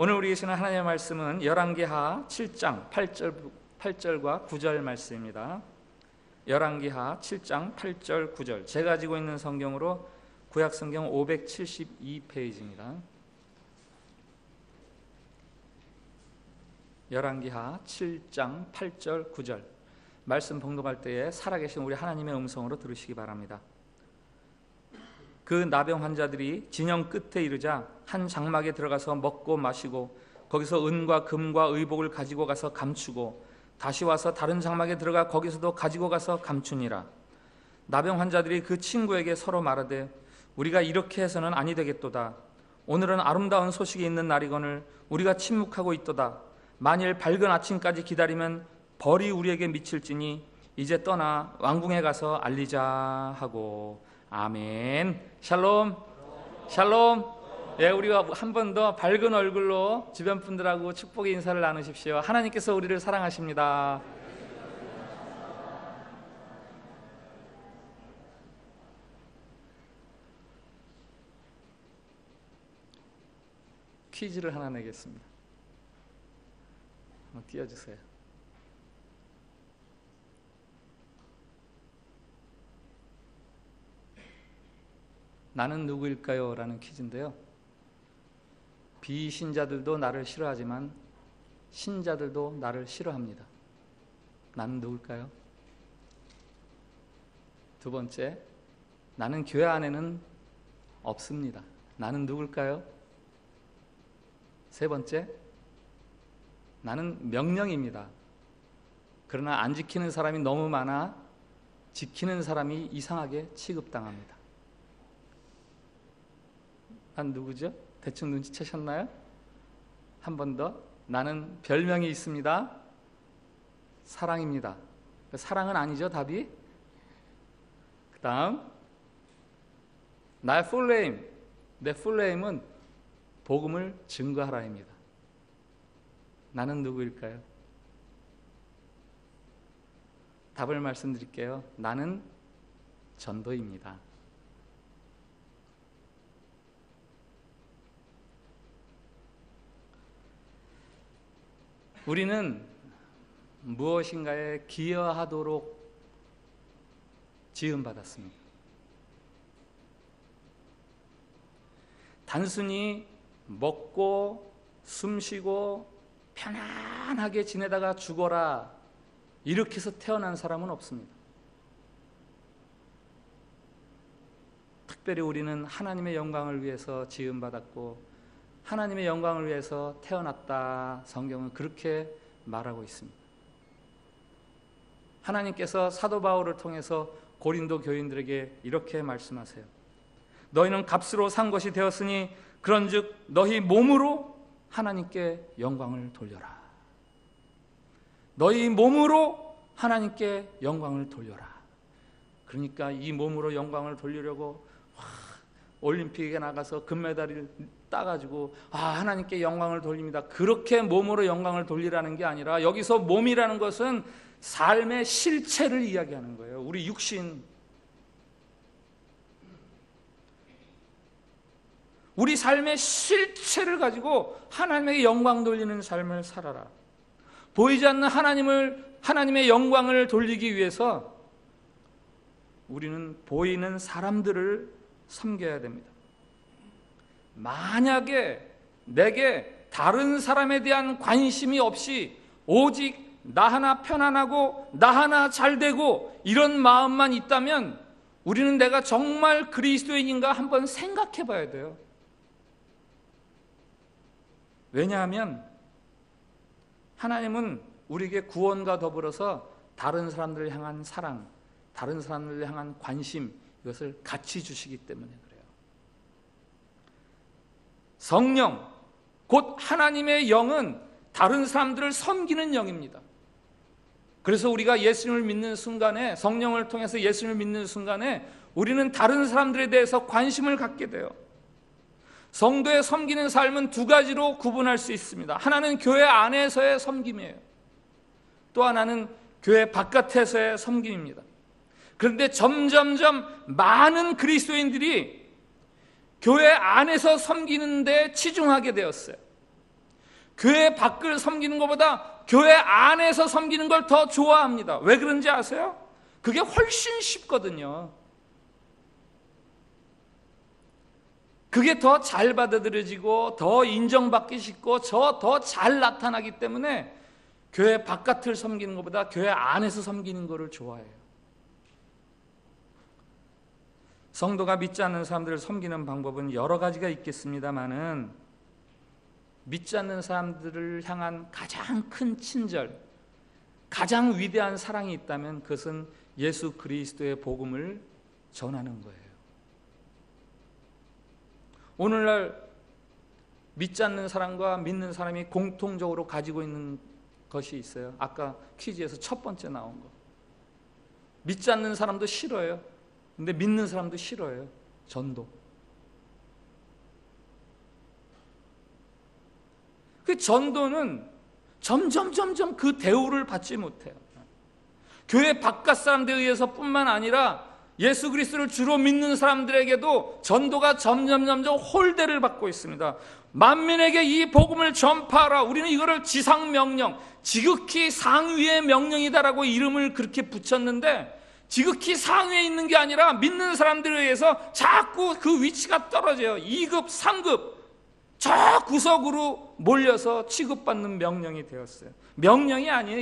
오늘 우리 계시는 하나님의 말씀은 열왕기하 7장 8절과 9절 말씀입니다. 열왕기하 7장 8절 9절, 제가 가지고 있는 성경으로 구약성경 572페이지입니다. 열왕기하 7장 8절 9절 말씀 봉독할 때에 살아계신 우리 하나님의 음성으로 들으시기 바랍니다. 그 나병 환자들이 진영 끝에 이르자 한 장막에 들어가서 먹고 마시고 거기서 은과 금과 의복을 가지고 가서 감추고 다시 와서 다른 장막에 들어가 거기서도 가지고 가서 감추니라. 나병 환자들이 그 친구에게 서로 말하되 우리가 이렇게 해서는 아니 되겠도다. 오늘은 아름다운 소식이 있는 날이거늘 우리가 침묵하고 있도다. 만일 밝은 아침까지 기다리면 벌이 우리에게 미칠지니 이제 떠나 왕궁에 가서 알리자 하고. 아멘. 샬롬. 샬롬. 예, 우리가 한 번 더 밝은 얼굴로 주변 분들하고 축복의 인사를 나누십시오. 하나님께서 우리를 사랑하십니다. 퀴즈를 하나 내겠습니다. 한번 띄워주세요. 나는 누구일까요? 라는 퀴즈인데요, 비신자들도 나를 싫어하지만 신자들도 나를 싫어합니다. 나는 누굴까요? 두 번째, 나는 교회 안에는 없습니다. 나는 누굴까요? 세 번째, 나는 명령입니다. 그러나 안 지키는 사람이 너무 많아 지키는 사람이 이상하게 취급당합니다. 난 누구죠? 대충 눈치채셨나요? 한 번 더. 나는 별명이 있습니다. 사랑입니다. 사랑은 아니죠, 답이? 그 다음, 나의 풀네임. 내 풀네임은 복음을 증거하라입니다. 나는 누구일까요? 답을 말씀드릴게요. 나는 전도입니다. 우리는 무엇인가에 기여하도록 지음받았습니다. 단순히 먹고 숨쉬고 편안하게 지내다가 죽어라 이렇게 해서 태어난 사람은 없습니다. 특별히 우리는 하나님의 영광을 위해서 지음받았고 하나님의 영광을 위해서 태어났다. 성경은 그렇게 말하고 있습니다. 하나님께서 사도 바울을 통해서 고린도 교인들에게 이렇게 말씀하세요. 너희는 값으로 산 것이 되었으니 그런즉 너희 몸으로 하나님께 영광을 돌려라. 너희 몸으로 하나님께 영광을 돌려라. 그러니까 이 몸으로 영광을 돌리려고 올림픽에 나가서 금메달을 따가지고 하나님께 영광을 돌립니다. 그렇게 몸으로 영광을 돌리라는 게 아니라 여기서 몸이라는 것은 삶의 실체를 이야기하는 거예요. 우리 육신, 우리 삶의 실체를 가지고 하나님에게 영광 돌리는 삶을 살아라. 보이지 않는 하나님의 영광을 돌리기 위해서 우리는 보이는 사람들을 섬겨야 됩니다. 만약에 내게 다른 사람에 대한 관심이 없이 오직 나 하나 편안하고 나 하나 잘되고 이런 마음만 있다면 우리는 내가 정말 그리스도인인가 한번 생각해 봐야 돼요. 왜냐하면 하나님은 우리에게 구원과 더불어서 다른 사람들을 향한 사랑, 다른 사람들을 향한 관심, 이것을 같이 주시기 때문에 그래요. 성령, 곧 하나님의 영은 다른 사람들을 섬기는 영입니다. 그래서 우리가 예수님을 믿는 순간에, 성령을 통해서 예수님을 믿는 순간에 우리는 다른 사람들에 대해서 관심을 갖게 돼요. 성도의 섬기는 삶은 두 가지로 구분할 수 있습니다. 하나는 교회 안에서의 섬김이에요. 또 하나는 교회 바깥에서의 섬김입니다. 그런데 점점점 많은 그리스도인들이 교회 안에서 섬기는 데 치중하게 되었어요. 교회 밖을 섬기는 것보다 교회 안에서 섬기는 걸 더 좋아합니다. 왜 그런지 아세요? 그게 훨씬 쉽거든요. 그게 더 잘 받아들여지고 더 인정받기 쉽고 더 잘 나타나기 때문에 교회 바깥을 섬기는 것보다 교회 안에서 섬기는 것을 좋아해요. 성도가 믿지 않는 사람들을 섬기는 방법은 여러 가지가 있겠습니다마는 믿지 않는 사람들을 향한 가장 큰 친절, 가장 위대한 사랑이 있다면 그것은 예수 그리스도의 복음을 전하는 거예요. 오늘날 믿지 않는 사람과 믿는 사람이 공통적으로 가지고 있는 것이 있어요. 아까 퀴즈에서 첫 번째 나온 거. 믿지 않는 사람도 싫어요. 근데 믿는 사람도 싫어요. 전도. 그 전도는 점점 그 대우를 받지 못해요. 교회 바깥 사람들에 의해서 뿐만 아니라 예수 그리스도를 주로 믿는 사람들에게도 전도가 점점 홀대를 받고 있습니다. 만민에게 이 복음을 전파하라. 우리는 이거를 지상명령, 지극히 상위의 명령이다라고 이름을 그렇게 붙였는데, 지극히 상위에 있는 게 아니라 믿는 사람들에 의해서 자꾸 그 위치가 떨어져요. 2급, 3급 저 구석으로 몰려서 취급받는 명령이 되었어요. 명령이 아니에요.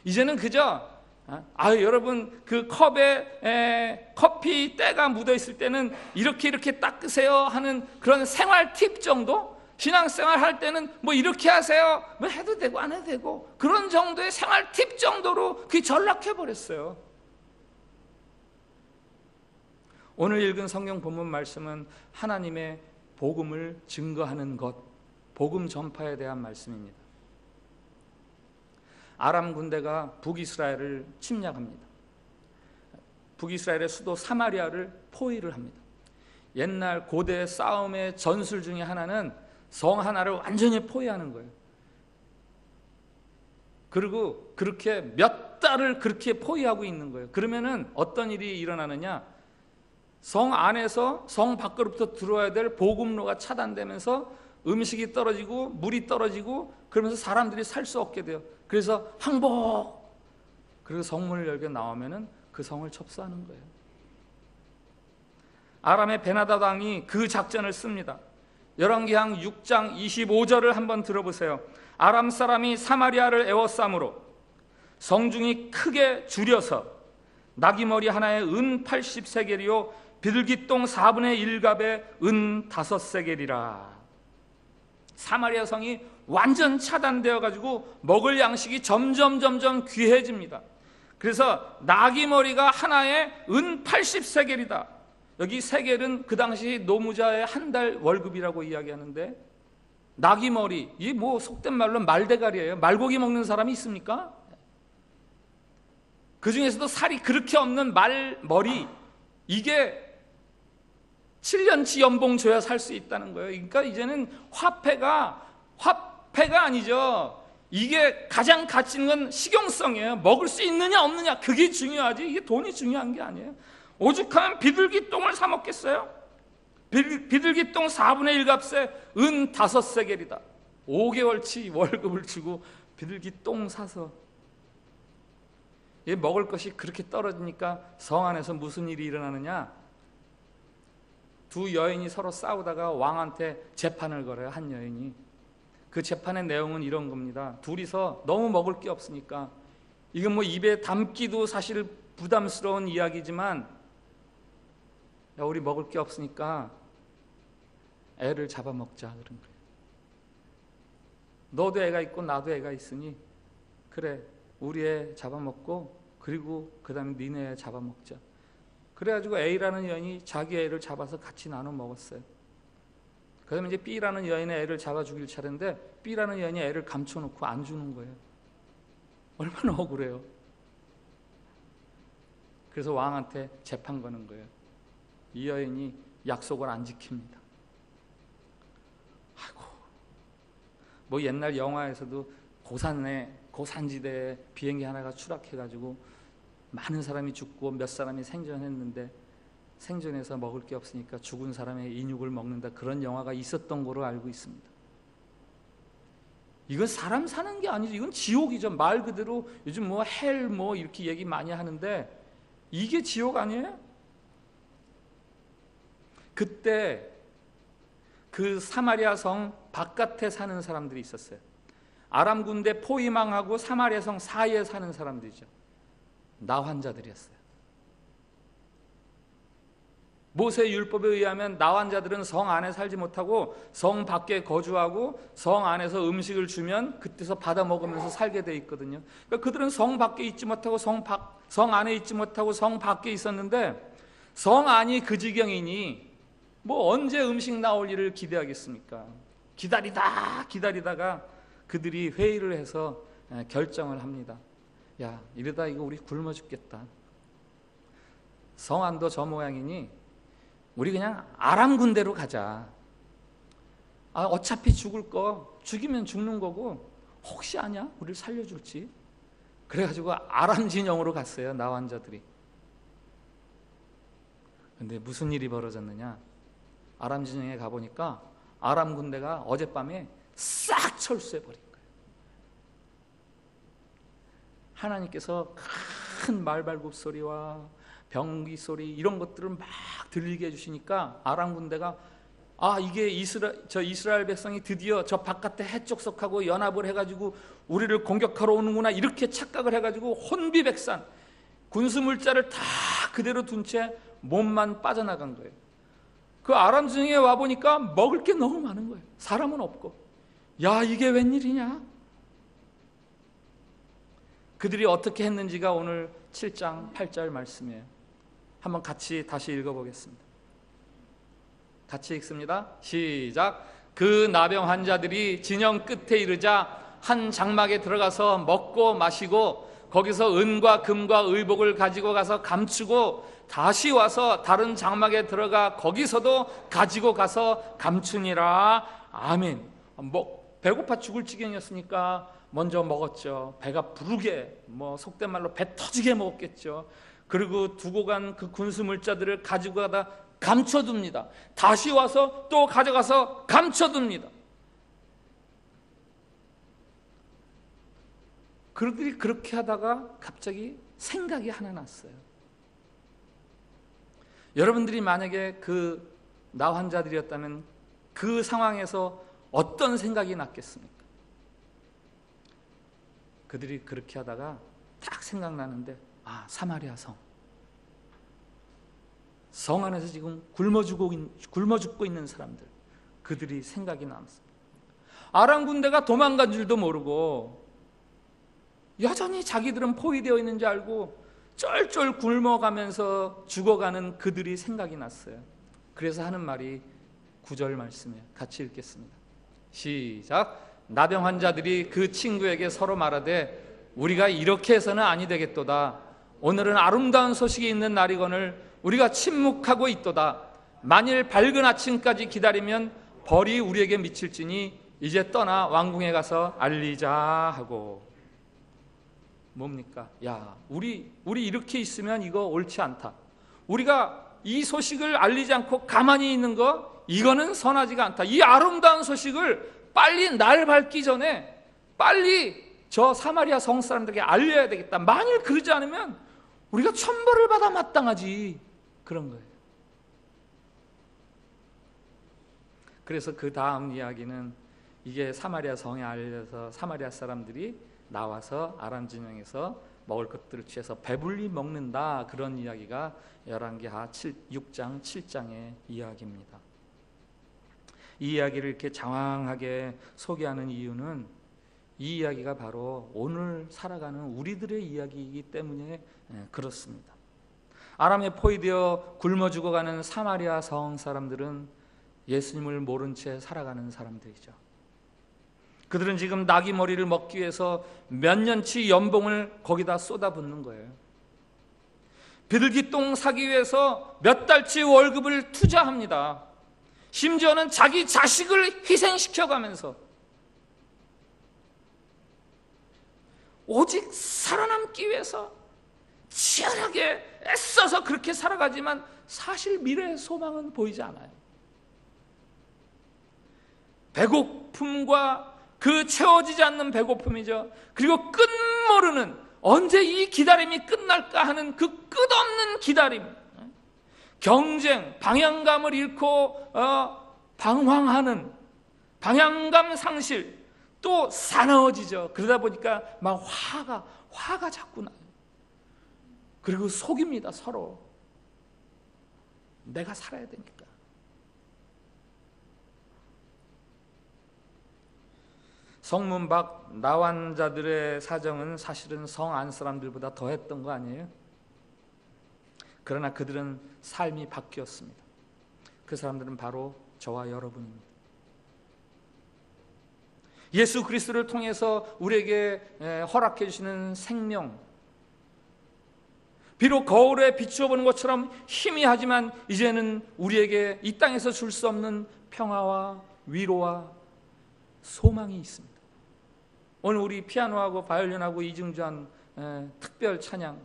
이제는 그저 여러분 그 컵에 커피 때가 묻어 있을 때는 이렇게 닦으세요 하는 그런 생활 팁 정도? 신앙생활 할 때는 뭐 이렇게 하세요, 뭐 해도 되고 안 해도 되고, 그런 정도의 생활 팁 정도로 그게 전락해 버렸어요. 오늘 읽은 성경 본문 말씀은 하나님의 복음을 증거하는 것, 복음 전파에 대한 말씀입니다. 아람 군대가 북이스라엘을 침략합니다. 북이스라엘의 수도 사마리아를 포위를 합니다. 옛날 고대 싸움의 전술 중에 하나는 성 하나를 완전히 포위하는 거예요. 그리고 그렇게 몇 달을 그렇게 포위하고 있는 거예요. 그러면은 어떤 일이 일어나느냐? 성 안에서 성 밖으로부터 들어와야 될 보급로가 차단되면서 음식이 떨어지고 물이 떨어지고 그러면서 사람들이 살 수 없게 돼요. 그래서 항복! 그리고 성문을 열게 나오면은 그 성을 접수하는 거예요. 아람의 베나다 왕이 그 작전을 씁니다. 열왕기상 6장 25절을 한번 들어보세요. 아람 사람이 사마리아를 에워싸므로 성중이 크게 줄여서 나귀머리 하나에 은 80세겔이요 비둘기똥 4분의 1갑에 은 5세겔이라. 사마리아 성이 완전 차단되어 가지고 먹을 양식이 점점 귀해집니다. 그래서 나귀머리가 하나에 은 80세겔이다. 여기 세겔은 그 당시 노무자의 한 달 월급이라고 이야기하는데, 나귀머리, 이게 뭐 속된 말로 말대가리예요. 말고기 먹는 사람이 있습니까? 그 중에서도 살이 그렇게 없는 말머리, 이게 7년치 연봉 줘야 살 수 있다는 거예요. 그러니까 이제는 화폐가 아니죠. 이게 가장 가치 있는 건 식용성이에요. 먹을 수 있느냐 없느냐, 그게 중요하지, 이게 돈이 중요한 게 아니에요. 오죽하면 비둘기 똥을 사 먹겠어요? 비둘기 똥 4분의 1값에 은 5세겔이다. 5개월치 월급을 주고 비둘기 똥 사서, 먹을 것이 그렇게 떨어지니까 성 안에서 무슨 일이 일어나느냐? 두 여인이 서로 싸우다가 왕한테 재판을 걸어요. 한 여인이. 그 재판의 내용은 이런 겁니다. 둘이서 너무 먹을 게 없으니까, 이건 뭐 입에 담기도 사실 부담스러운 이야기지만, 야, 우리 먹을 게 없으니까 애를 잡아먹자 그런 거예요. 너도 애가 있고 나도 애가 있으니 그래, 우리 애 잡아먹고 그리고 그 다음에 니네 애 잡아먹자. 그래가지고 A라는 여인이 자기 애를 잡아서 같이 나눠 먹었어요. 그 다음에 이제 B라는 여인의 애를 잡아 죽일 차례인데, B라는 여인이 애를 감춰놓고 안 주는 거예요. 얼마나 억울해요. 그래서 왕한테 재판 거는 거예요. 이 여인이 약속을 안 지킵니다. 아이고, 뭐 옛날 영화에서도 고산지대에 비행기 하나가 추락해가지고 많은 사람이 죽고 몇 사람이 생존했는데, 생존해서 먹을 게 없으니까 죽은 사람의 인육을 먹는다, 그런 영화가 있었던 거로 알고 있습니다. 이건 사람 사는 게 아니죠. 이건 지옥이죠. 말 그대로 요즘 뭐 헬 뭐 이렇게 얘기 많이 하는데 이게 지옥 아니에요? 그때 그 사마리아 성 바깥에 사는 사람들이 있었어요. 아람 군대 포위망하고 사마리아 성 사이에 사는 사람들이죠. 나 환자들이었어요. 모세 율법에 의하면 나 환자들은 성 안에 살지 못하고 성 밖에 거주하고 성 안에서 음식을 주면 그때서 받아 먹으면서 살게 돼 있거든요. 그러니까 그들은 성 밖에 있지 못하고 성 안에 있지 못하고 성 밖에 있었는데 성 안이 그 지경이니 뭐 언제 음식 나올 일을 기대하겠습니까? 기다리다가 그들이 회의를 해서 결정을 합니다. 야, 이러다 이거 우리 굶어 죽겠다. 성 안도 저 모양이니 우리 그냥 아람 군대로 가자. 어차피 죽을 거 죽이면 죽는 거고 혹시 아냐? 우리를 살려줄지. 그래가지고 아람 진영으로 갔어요. 나 환자들이. 근데 무슨 일이 벌어졌느냐? 아람 진영에 가보니까 아람 군대가 어젯밤에 싹 철수해버린 거예요. 하나님께서 큰 말발굽 소리와 병기 소리 이런 것들을 막 들리게 해주시니까 아람 군대가 이게 이스라엘 백성이 드디어 저 바깥에 해족속하고 연합을 해가지고 우리를 공격하러 오는구나 이렇게 착각을 해가지고 혼비백산 군수물자를 다 그대로 둔 채 몸만 빠져나간 거예요. 그 아람 진영에 와보니까 먹을 게 너무 많은 거예요. 사람은 없고. 야, 이게 웬일이냐? 그들이 어떻게 했는지가 오늘 7장 8절 말씀이에요. 한번 같이 다시 읽어보겠습니다. 같이 읽습니다. 시작. 그 나병 환자들이 진영 끝에 이르자 한 장막에 들어가서 먹고 마시고 거기서 은과 금과 의복을 가지고 가서 감추고 다시 와서 다른 장막에 들어가 거기서도 가지고 가서 감추니라. 아멘. 배고파 죽을 지경이었으니까 먼저 먹었죠. 배가 부르게 속된 말로 배 터지게 먹었겠죠. 그리고 두고 간 그 군수물자들을 가지고 가다 감춰둡니다. 다시 와서 또 가져가서 감춰둡니다. 그들이 그렇게 하다가 갑자기 생각이 하나 났어요. 여러분들이 만약에 그 나 환자들이었다면 그 상황에서 어떤 생각이 났겠습니까? 그들이 그렇게 하다가 딱 생각나는데 사마리아 성 안에서 지금 굶어 죽고 있는 사람들, 그들이 생각이 남습니다. 아람 군대가 도망간 줄도 모르고 여전히 자기들은 포위되어 있는 줄 알고 쩔쩔 굶어가면서 죽어가는 그들이 생각이 났어요. 그래서 하는 말이 9절 말씀이에요. 같이 읽겠습니다. 시작. 나병 환자들이 그 친구에게 서로 말하되 우리가 이렇게 해서는 아니 되겠도다. 오늘은 아름다운 소식이 있는 날이거늘 우리가 침묵하고 있도다. 만일 밝은 아침까지 기다리면 벌이 우리에게 미칠지니 이제 떠나 왕궁에 가서 알리자 하고. 뭡니까? 야, 우리 이렇게 있으면 이거 옳지 않다. 우리가 이 소식을 알리지 않고 가만히 있는 거, 이거는 선하지가 않다. 이 아름다운 소식을 빨리 날 밝기 전에 빨리 저 사마리아 성 사람들에게 알려야 되겠다. 만일 그러지 않으면 우리가 천벌을 받아 마땅하지. 그런 거예요. 그래서 그 다음 이야기는 이게 사마리아 성에 알려서 사마리아 사람들이 나와서 아람 진영에서 먹을 것들을 취해서 배불리 먹는다. 그런 이야기가 열왕기하 6장 7장의 이야기입니다. 이 이야기를 이렇게 장황하게 소개하는 이유는 이 이야기가 바로 오늘 살아가는 우리들의 이야기이기 때문에 그렇습니다. 아람에 포위되어 굶어 죽어가는 사마리아 성 사람들은 예수님을 모른 채 살아가는 사람들이죠. 그들은 지금 나귀 머리를 먹기 위해서 몇 년치 연봉을 거기다 쏟아붓는 거예요. 비둘기똥 사기 위해서 몇 달치 월급을 투자합니다. 심지어는 자기 자식을 희생시켜가면서 오직 살아남기 위해서 치열하게 애써서 그렇게 살아가지만 사실 미래의 소망은 보이지 않아요. 배고픔과 그 채워지지 않는 배고픔이죠. 그리고 끝모르는 언제 이 기다림이 끝날까 하는 그 끝없는 기다림, 경쟁, 방향감을 잃고 방황하는 방향감 상실, 또 사나워지죠. 그러다 보니까 막 화가 자꾸 나요. 그리고 속입니다. 서로 내가 살아야 되니까. 성문 밖 나환자들의 사정은 사실은 성 안 사람들보다 더했던 거 아니에요? 그러나 그들은 삶이 바뀌었습니다. 그 사람들은 바로 저와 여러분입니다. 예수 그리스도를 통해서 우리에게 허락해 주시는 생명, 비록 거울에 비추어 보는 것처럼 희미하지만 이제는 우리에게 이 땅에서 줄 수 없는 평화와 위로와 소망이 있습니다. 오늘 우리 피아노하고 바이올린하고 이중주한 특별 찬양,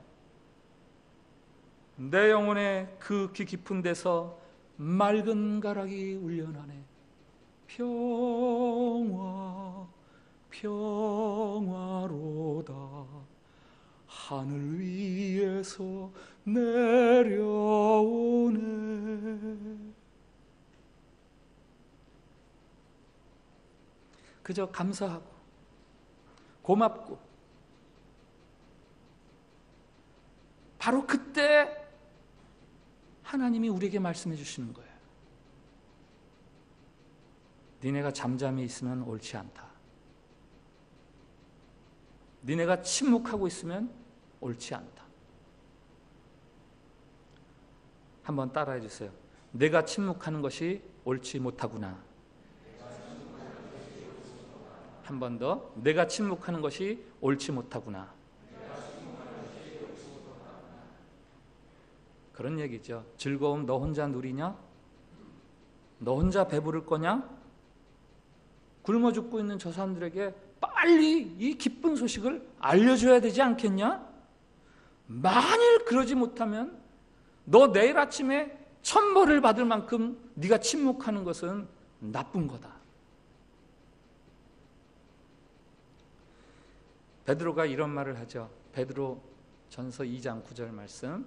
내 영혼의 그 귀 깊은 데서 맑은 가락이 울려나네. 평화로다. 하늘 위에서 내려오네. 그저 감사하고 고맙고, 바로 그때 하나님이 우리에게 말씀해 주시는 거예요. 니네가 잠잠히 있으면 옳지 않다. 니네가 침묵하고 있으면 옳지 않다. 한번 따라해 주세요. 내가 침묵하는 것이 옳지 못하구나. 한 번 더. 내가 침묵하는 것이 옳지 못하구나. 그런 얘기죠. 즐거움 너 혼자 누리냐? 너 혼자 배부를 거냐? 굶어 죽고 있는 저 사람들에게 빨리 이 기쁜 소식을 알려줘야 되지 않겠냐? 만일 그러지 못하면 너 내일 아침에 천벌을 받을 만큼 네가 침묵하는 것은 나쁜 거다. 베드로가 이런 말을 하죠. 베드로 전서 2장 9절 말씀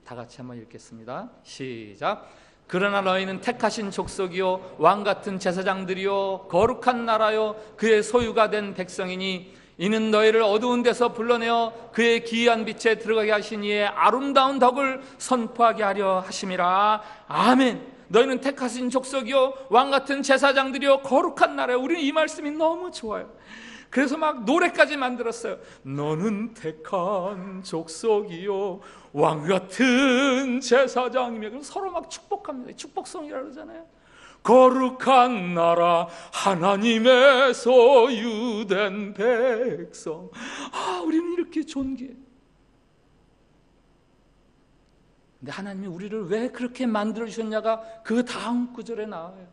다 같이 한번 읽겠습니다. 시작. 그러나 너희는 택하신 족속이요 왕같은 제사장들이요 거룩한 나라요 그의 소유가 된 백성이니 이는 너희를 어두운 데서 불러내어 그의 기이한 빛에 들어가게 하신 이의 아름다운 덕을 선포하게 하려 하심이라. 아멘. 너희는 택하신 족속이요 왕같은 제사장들이요 거룩한 나라요. 우리는 이 말씀이 너무 좋아요. 그래서 막 노래까지 만들었어요. 너는 택한 족속이요 왕같은 제사장이며. 그래서 서로 막 축복합니다. 축복성이라고 그러잖아요. 거룩한 나라 하나님의 소유된 백성. 우리는 이렇게 존귀해. 근데 하나님이 우리를 왜 그렇게 만들어주셨냐가 그 다음 구절에 나와요.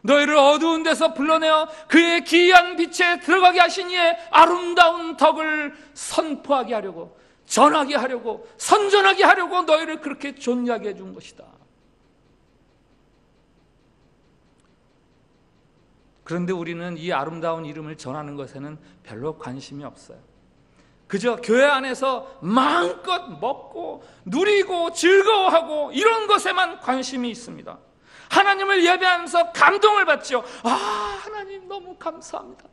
너희를 어두운 데서 불러내어 그의 기이한 빛에 들어가게 하신 이의 아름다운 덕을 선포하게 하려고, 전하게 하려고, 선전하게 하려고 너희를 그렇게 존귀하게 해준 것이다. 그런데 우리는 이 아름다운 이름을 전하는 것에는 별로 관심이 없어요. 그저 교회 안에서 마음껏 먹고 누리고 즐거워하고 이런 것에만 관심이 있습니다. 하나님을 예배하면서 감동을 받죠. 하나님 너무 감사합니다.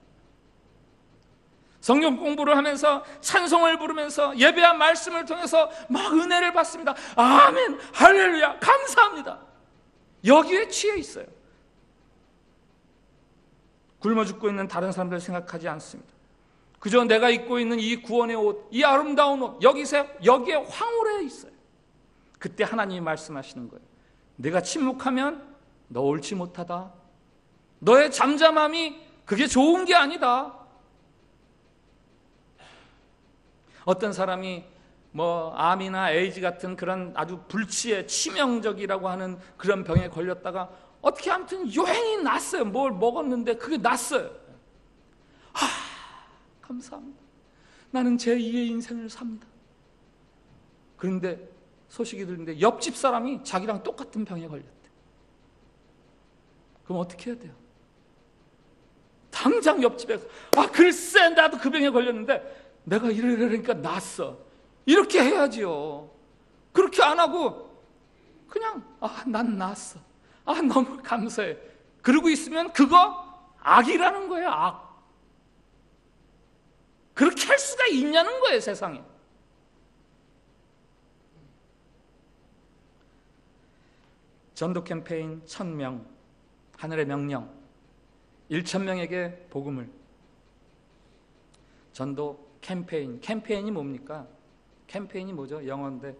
성경 공부를 하면서 찬송을 부르면서 예배한 말씀을 통해서 막 은혜를 받습니다. 아멘, 할렐루야, 감사합니다. 여기에 취해 있어요. 굶어 죽고 있는 다른 사람들 생각하지 않습니다. 그저 내가 입고 있는 이 구원의 옷, 이 아름다운 옷, 여기에 황홀해 있어요. 그때 하나님이 말씀하시는 거예요. 내가 침묵하면 너 옳지 못하다. 너의 잠잠함이 그게 좋은 게 아니다. 어떤 사람이 암이나 에이즈 같은 그런 아주 불치의 치명적이라고 하는 그런 병에 걸렸다가 어떻게 아무튼 요행이 났어요. 뭘 먹었는데 그게 났어요. 감사합니다. 나는 제2의 인생을 삽니다. 그런데 소식이 들리는데 옆집 사람이 자기랑 똑같은 병에 걸렸대. 그럼 어떻게 해야 돼요? 다 당장 옆집에 글쎄 나도 그 병에 걸렸는데 내가 이러니까 낫어. 이렇게 해야지요. 그렇게 안 하고 그냥 난 낫어. 너무 감사해. 그러고 있으면 그거 악이라는 거예요. 악. 그렇게 할 수가 있냐는 거예요, 세상에. 전도 캠페인 1000명, 하늘의 명령, 1000명에게 복음을. 전도 캠페인이 뭡니까? 캠페인이 뭐죠? 영어인데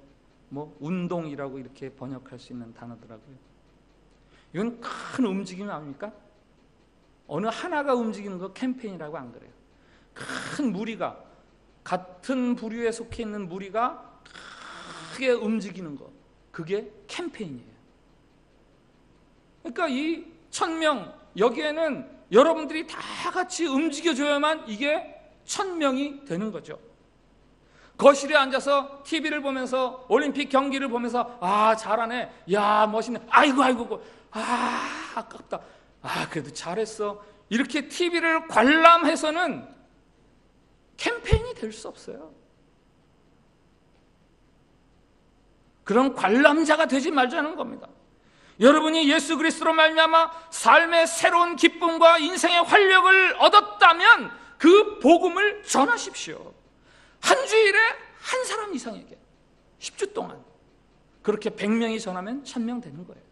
운동이라고 이렇게 번역할 수 있는 단어더라고요. 이건 큰 움직임 아닙니까? 어느 하나가 움직이는 거 캠페인이라고 안 그래요. 큰 무리가, 같은 부류에 속해 있는 무리가 크게 움직이는 거, 그게 캠페인이에요. 그러니까 이 1000명, 여기에는 여러분들이 다 같이 움직여줘야만 이게 1000명이 되는 거죠. 거실에 앉아서 TV를 보면서 올림픽 경기를 보면서 잘하네, 야 멋있네, 아이고 아깝다, 그래도 잘했어, 이렇게 TV를 관람해서는 캠페인이 될 수 없어요. 그런 관람자가 되지 말자는 겁니다. 여러분이 예수 그리스도로 말미암아 삶의 새로운 기쁨과 인생의 활력을 얻었다면 그 복음을 전하십시오. 한 주일에 한 사람 이상에게 10주 동안 그렇게 100명이 전하면 1000명 되는 거예요.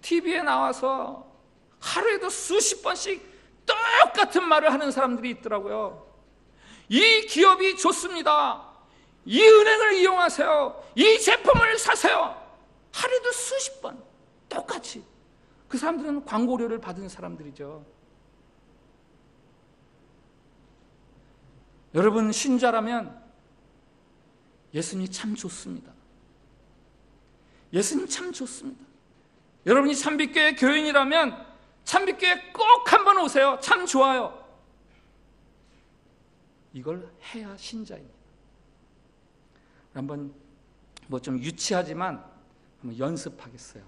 TV에 나와서 하루에도 수십 번씩 똑같은 말을 하는 사람들이 있더라고요. 이 기업이 좋습니다, 이 은행을 이용하세요, 이 제품을 사세요. 하루에도 수십 번 똑같이. 그 사람들은 광고료를 받은 사람들이죠. 여러분, 신자라면 예수님이 참 좋습니다. 예수님 참 좋습니다. 여러분이 참빛교회 교인이라면 참빛교회 꼭 한번 오세요. 참 좋아요. 이걸 해야 신자입니다. 한번 좀 유치하지만 한번 연습하겠어요.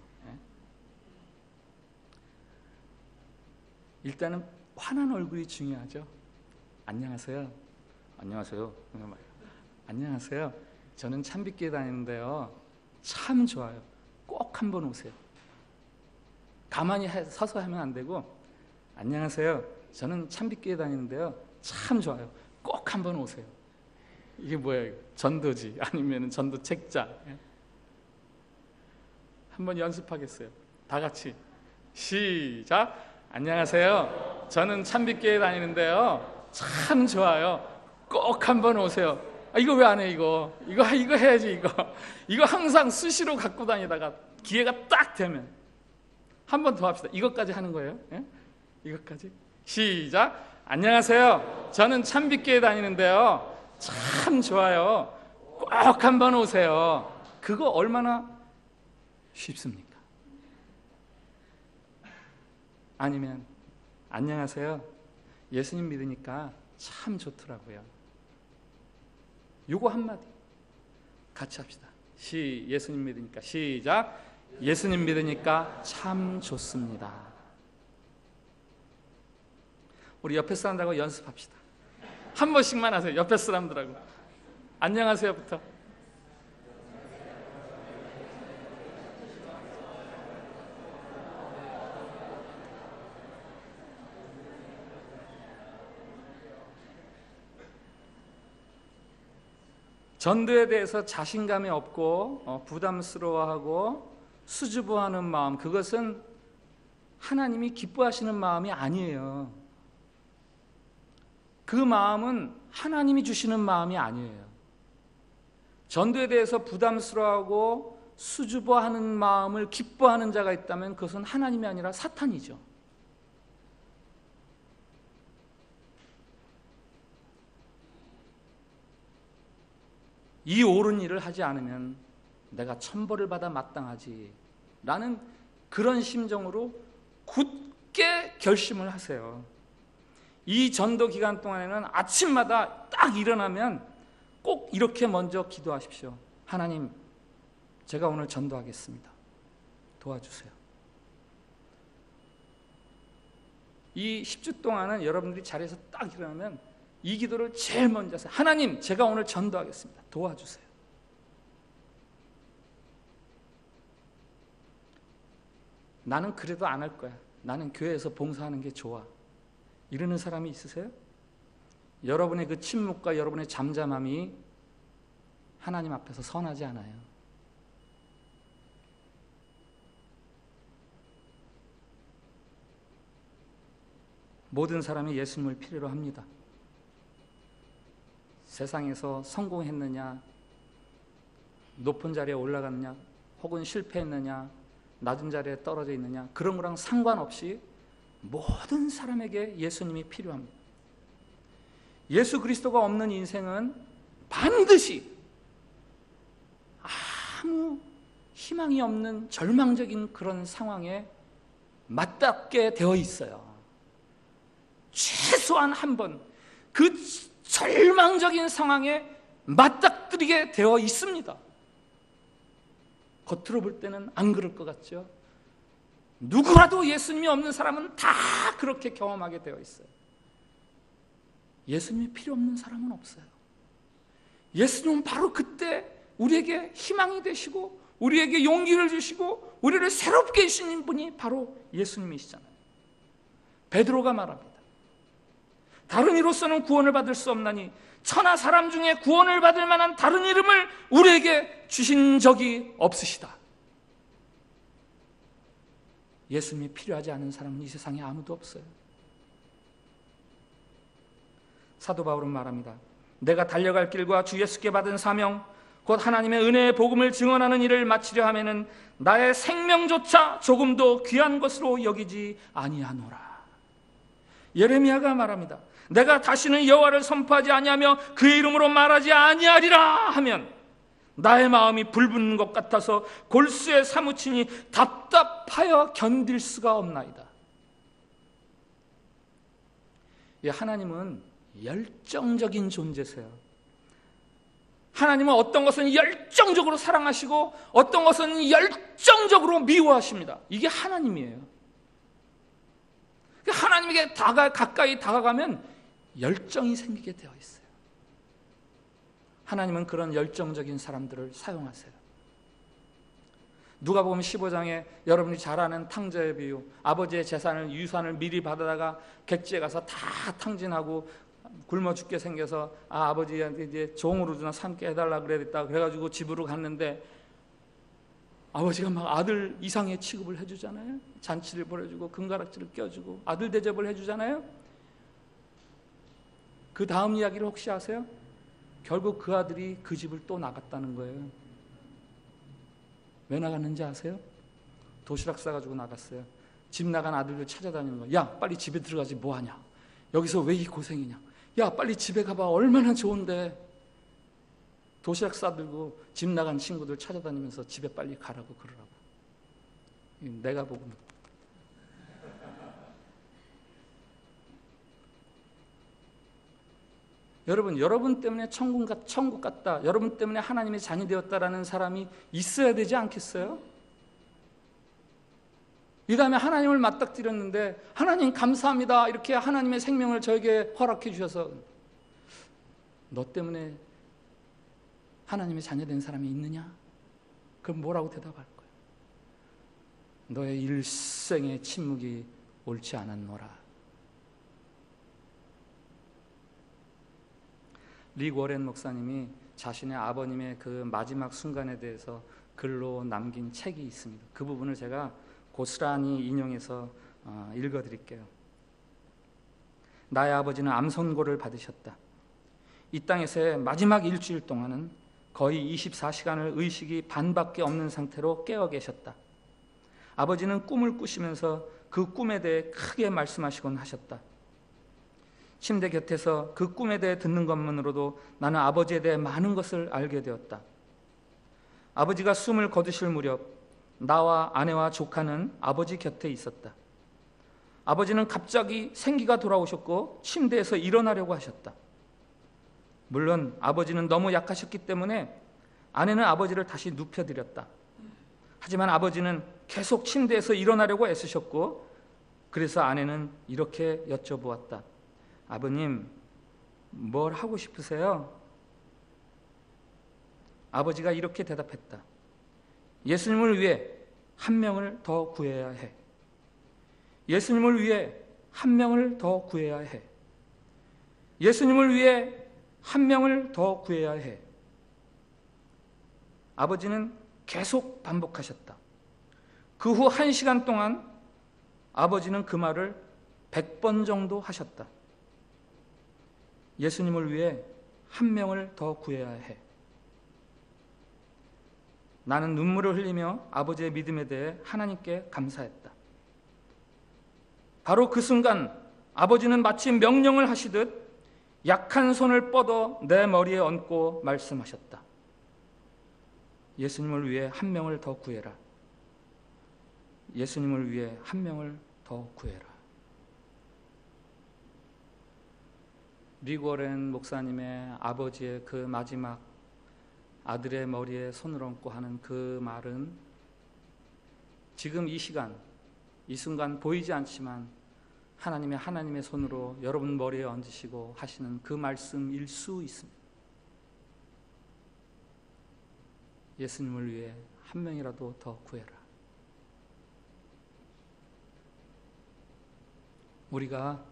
일단은 환한 얼굴이 중요하죠. 안녕하세요. 안녕하세요. 저는 참빛교회 다니는데요, 참 좋아요. 꼭 한번 오세요. 가만히 서서 하면 안 되고, 안녕하세요. 저는 참빛교회 다니는데요, 참 좋아요. 꼭 한번 오세요. 이게 뭐예요? 전도지 아니면 전도 책자. 한번 연습하겠어요. 다 같이 시작. 안녕하세요. 저는 참빛교회 다니는데요, 참 좋아요. 꼭 한번 오세요. 이거 왜 안 해? 이거 해야지. 이거 항상 수시로 갖고 다니다가 기회가 딱 되면 한 번 더 합시다. 이것까지 하는 거예요. 이것까지 시작. 안녕하세요. 저는 참빛교회 다니는데요, 참 좋아요. 꼭 한번 오세요. 그거 얼마나 쉽습니까? 아니면 안녕하세요. 예수님 믿으니까 참 좋더라고요. 요거 한마디 같이 합시다. 예수님 믿으니까 시작. 예수님 믿으니까 참 좋습니다. 우리 옆에 사람들하고 연습합시다. 한 번씩만 하세요. 옆에 사람들하고 안녕하세요부터. 전도에 대해서 자신감이 없고 부담스러워하고 수줍어하는 마음, 그것은 하나님이 기뻐하시는 마음이 아니에요. 그 마음은 하나님이 주시는 마음이 아니에요. 전도에 대해서 부담스러워하고 수줍어하는 마음을 기뻐하는 자가 있다면 그것은 하나님이 아니라 사탄이죠. 이 옳은 일을 하지 않으면 내가 천벌을 받아 마땅하지 라는 그런 심정으로 굳게 결심을 하세요. 이 전도 기간 동안에는 아침마다 딱 일어나면 꼭 이렇게 먼저 기도하십시오. 하나님, 제가 오늘 전도하겠습니다. 도와주세요. 이 10주 동안은 여러분들이 자리에서 딱 일어나면 이 기도를 제일 먼저 하세요. 하나님, 제가 오늘 전도하겠습니다. 도와주세요. 나는 그래도 안 할 거야. 나는 교회에서 봉사하는 게 좋아. 이러는 사람이 있으세요? 여러분의 그 침묵과 여러분의 잠잠함이 하나님 앞에서 선하지 않아요. 모든 사람이 예수님을 필요로 합니다. 세상에서 성공했느냐, 높은 자리에 올라갔느냐, 혹은 실패했느냐, 낮은 자리에 떨어져 있느냐, 그런 거랑 상관없이 모든 사람에게 예수님이 필요합니다. 예수 그리스도가 없는 인생은 반드시 아무 희망이 없는 절망적인 그런 상황에 맞닿게 되어 있어요. 최소한 한 번 그 절망적인 상황에 맞닥뜨리게 되어 있습니다. 겉으로 볼 때는 안 그럴 것 같죠? 누구라도 예수님이 없는 사람은 다 그렇게 경험하게 되어 있어요. 예수님이 필요 없는 사람은 없어요. 예수님은 바로 그때 우리에게 희망이 되시고 우리에게 용기를 주시고 우리를 새롭게 해주시는 분이 바로 예수님이시잖아요. 베드로가 말합니다. 다른 이로서는 구원을 받을 수 없나니 천하 사람 중에 구원을 받을 만한 다른 이름을 우리에게 주신 적이 없으시다. 예수님이 필요하지 않은 사람은 이 세상에 아무도 없어요. 사도 바울은 말합니다. 내가 달려갈 길과 주 예수께 받은 사명 곧 하나님의 은혜의 복음을 증언하는 일을 마치려 하면은 나의 생명조차 조금도 귀한 것으로 여기지 아니하노라. 예레미야가 말합니다. 내가 다시는 여호와를 선포하지 아니하며 그의 이름으로 말하지 아니하리라 하면 나의 마음이 불붙는 것 같아서 골수에 사무치니 답답하여 견딜 수가 없나이다. 하나님은 열정적인 존재세요. 하나님은 어떤 것은 열정적으로 사랑하시고 어떤 것은 열정적으로 미워하십니다. 이게 하나님이에요. 하나님에게 가까이 다가가면 열정이 생기게 되어 있어요. 하나님은 그런 열정적인 사람들을 사용하세요. 누가복음 15장에 여러분이 잘 아는 탕자의 비유, 아버지의 재산을 유산을 미리 받아다가 객지에 가서 다 탕진하고 굶어 죽게 생겨서 아버지한테 이제 종으로 주나 삼게 해달라 그랬다. 그래가지고 집으로 갔는데 아버지가 막 아들 이상의 취급을 해주잖아요. 잔치를 벌여주고 금가락지를 껴주고 아들 대접을 해주잖아요. 그 다음 이야기를 혹시 아세요? 결국 그 아들이 그 집을 또 나갔다는 거예요. 왜 나갔는지 아세요? 도시락 싸가지고 나갔어요. 집 나간 아들들 찾아다니는 거야. 야, 빨리 집에 들어가지 뭐하냐? 여기서 왜 이 고생이냐? 야, 빨리 집에 가봐. 얼마나 좋은데. 도시락 싸들고 집 나간 친구들 찾아다니면서 집에 빨리 가라고 그러라고. 내가 보고 여러분 때문에 천국 갔다, 여러분 때문에 하나님의 자녀 되었다라는 사람이 있어야 되지 않겠어요? 이 다음에 하나님을 맞닥뜨렸는데 하나님 감사합니다 이렇게 하나님의 생명을 저에게 허락해 주셔서 너 때문에 하나님의 자녀 된 사람이 있느냐? 그럼 뭐라고 대답할 거예요? 너의 일생의 침묵이 옳지 않았노라. 리 워렌 목사님이 자신의 아버님의 그 마지막 순간에 대해서 글로 남긴 책이 있습니다. 그 부분을 제가 고스란히 인용해서 읽어드릴게요. 나의 아버지는 암 선고를 받으셨다. 이 땅에서의 마지막 일주일 동안은 거의 24시간을 의식이 반밖에 없는 상태로 깨어 계셨다. 아버지는 꿈을 꾸시면서 그 꿈에 대해 크게 말씀하시곤 하셨다. 침대 곁에서 그 꿈에 대해 듣는 것만으로도 나는 아버지에 대해 많은 것을 알게 되었다. 아버지가 숨을 거두실 무렵 나와 아내와 조카는 아버지 곁에 있었다. 아버지는 갑자기 생기가 돌아오셨고 침대에서 일어나려고 하셨다. 물론 아버지는 너무 약하셨기 때문에 아내는 아버지를 다시 눕혀드렸다. 하지만 아버지는 계속 침대에서 일어나려고 애쓰셨고 그래서 아내는 이렇게 여쭤보았다. 아버님, 뭘 하고 싶으세요? 아버지가 이렇게 대답했다. 예수님을 위해 한 명을 더 구해야 해. 예수님을 위해 한 명을 더 구해야 해. 예수님을 위해 한 명을 더 구해야 해. 아버지는 계속 반복하셨다. 그 후 1시간 동안 아버지는 그 말을 100번 정도 하셨다. 예수님을 위해 한 명을 더 구해야 해. 나는 눈물을 흘리며 아버지의 믿음에 대해 하나님께 감사했다. 바로 그 순간 아버지는 마치 명령을 하시듯 약한 손을 뻗어 내 머리에 얹고 말씀하셨다. 예수님을 위해 한 명을 더 구해라. 예수님을 위해 한 명을 더 구해라. 리고렌 목사님의 아버지의 그 마지막 아들의 머리에 손을 얹고 하는 그 말은 지금 이 시간, 이 순간 보이지 않지만 하나님의 손으로 여러분 머리에 얹으시고 하시는 그 말씀일 수 있습니다. 예수님을 위해 한 명이라도 더 구해라. 우리가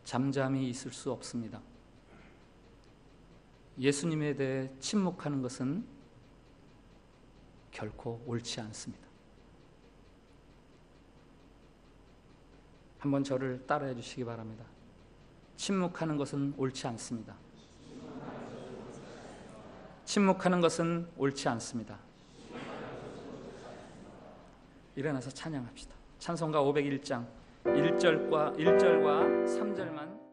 잠잠히 있을 수 없습니다. 예수님에 대해 침묵하는 것은 결코 옳지 않습니다. 한번 저를 따라해 주시기 바랍니다. 침묵하는 것은 옳지 않습니다. 침묵하는 것은 옳지 않습니다. 일어나서 찬양합시다. 찬송가 501장 1절과 3절만